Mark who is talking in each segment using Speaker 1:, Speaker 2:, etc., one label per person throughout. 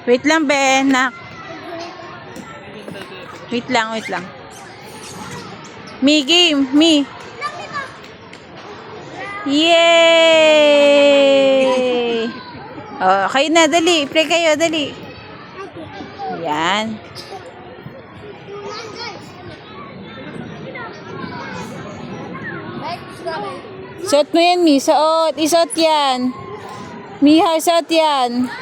Speaker 1: Wait lang, Ben. Wait lang, wait lang. Me, game. Me. Yay! Oh, kayo na, dali. Play kayo, dali. Yan. Suot mo yan, Mi. Suot. Isuot yan. Miha, suot yan.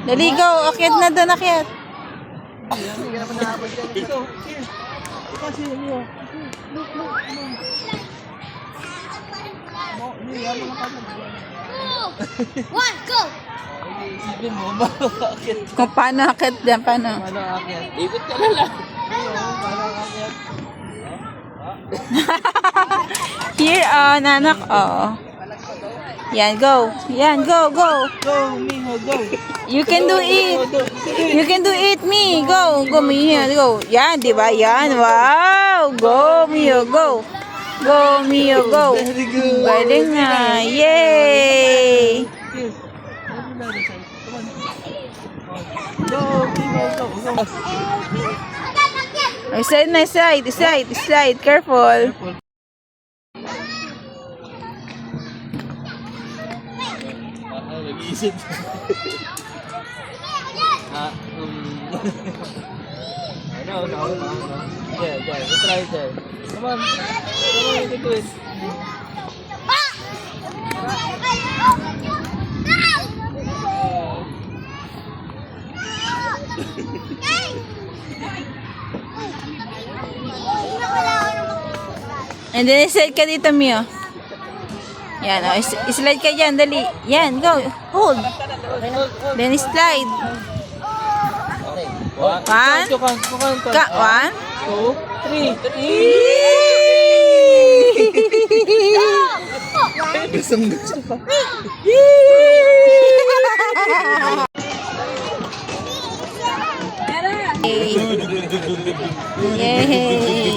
Speaker 1: Dali, go. Akyat na doon, akyat.
Speaker 2: One, go!
Speaker 3: Isipin mo, bakit?
Speaker 1: Kung paano akyat dyan, paano?
Speaker 3: Paano aakyat? Ikot ka na lang. Paano aakyat?
Speaker 1: Here, nanak, Yan, go. Yan, go, go.
Speaker 3: Go, Miho, go.
Speaker 1: You can do it. You can do it, me. Go, go, Mio, go. Yan, di ba? Yan, wow. Go, Mio, go. Go, Mio, go.
Speaker 3: Very good.
Speaker 1: Galing na. Yay.
Speaker 3: Go, Miho, go.
Speaker 1: Slide na, slide, slide, slide. Careful.
Speaker 3: Nag-iisip. No. Yeah, let's try it there. Come on, you can do it.
Speaker 1: And then, slide ka dito, Mio. Yan, slide ka dyan, dali. Yan, go. Hold. Then, slide.
Speaker 3: One.
Speaker 1: One. One.
Speaker 3: 2, 3. Gusto pa.
Speaker 1: Yay!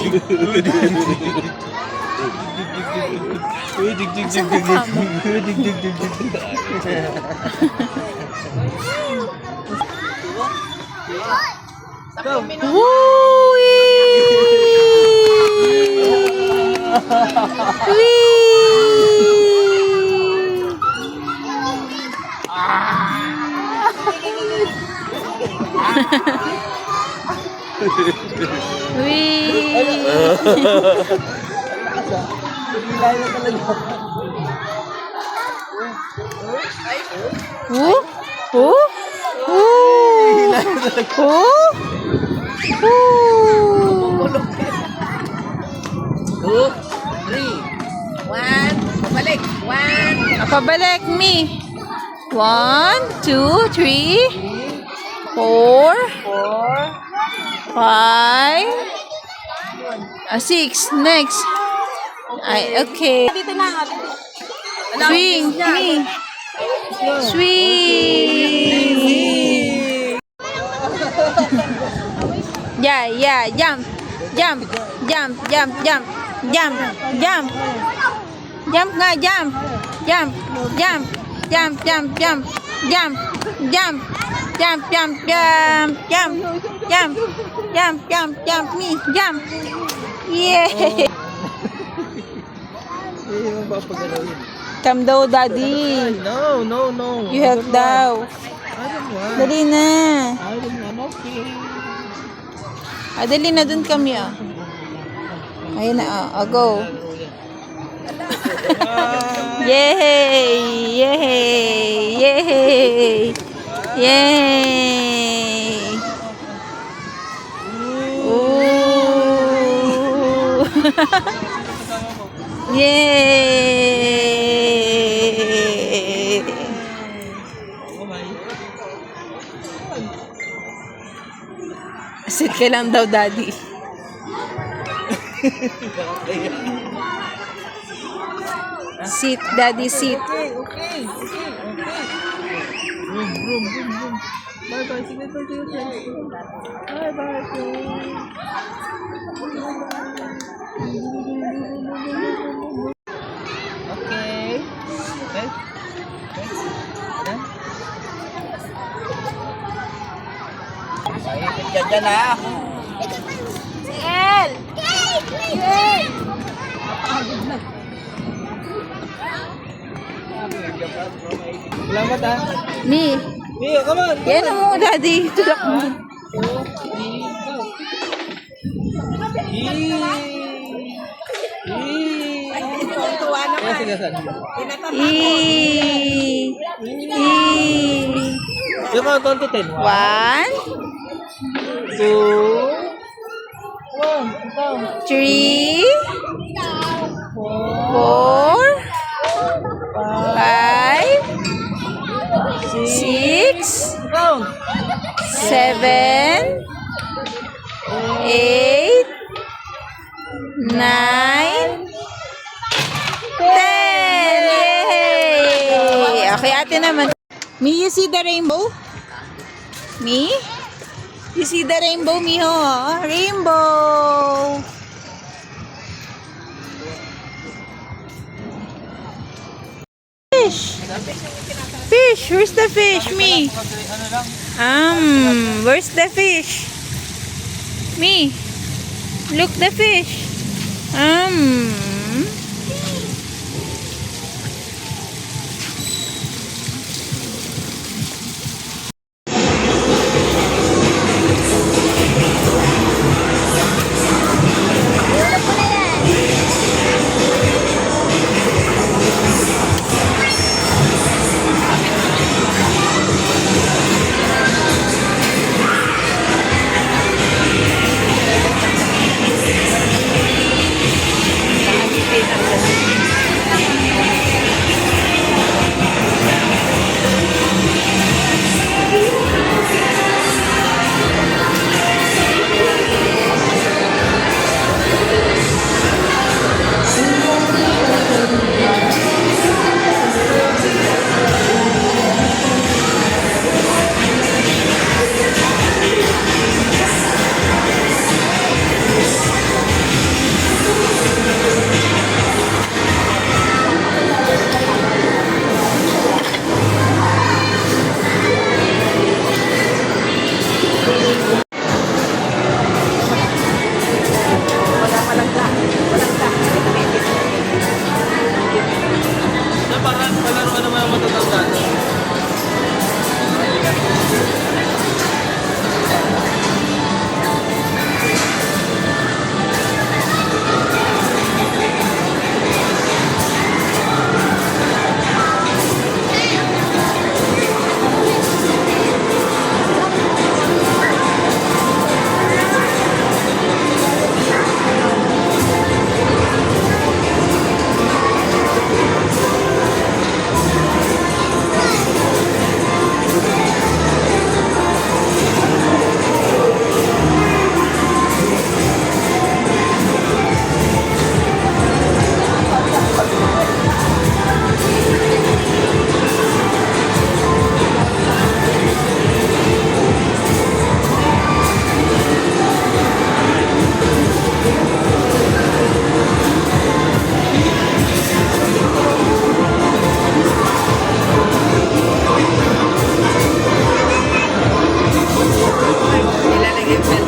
Speaker 1: Pabalik, me. 1, 2, 3, 4, 5, 6. Next. Ay, okay. Swing, me. Swing. Yeah, jump. Jump. Jump nga, jump. Jump. Me, jump. Yeah.
Speaker 3: Hindi mo papagalawin.
Speaker 1: Come daw, daddy.
Speaker 3: No, no, no.
Speaker 1: You help daw.
Speaker 3: I don't want.
Speaker 1: Dali na.
Speaker 3: I don't want. Okay.
Speaker 1: Dali na, dun kami ah. Ayun na, go. Yay! Yay! Yay! Yay! Ooh! Yay! Sit ka lang daw, daddy. Sit, daddy, sit.
Speaker 3: Okay, okay, okay, okay. Boom, boom, boom, boom. Bye, bye. Sige, bye, sige, bye. Bye, bye, okay. Okay. Ikot ka dyan ha.
Speaker 1: El! El!
Speaker 3: Salamat ha.
Speaker 1: Me.
Speaker 3: Mio, come on.
Speaker 1: Yan mo, daddy. Tulak mo. E.
Speaker 3: Yung mga count to 10.
Speaker 1: 1,
Speaker 3: 2,
Speaker 1: 3, 4, 5, 6,
Speaker 3: count.
Speaker 1: 7, 8, 9, 10! Yay! Okay, ate naman. Me, you see the rainbow? Me? You see the rainbow, Miho? Rainbow! Fish! Fish! Where's the fish? Me? Where's the fish? Me? Look the fish. Ilalagay pa.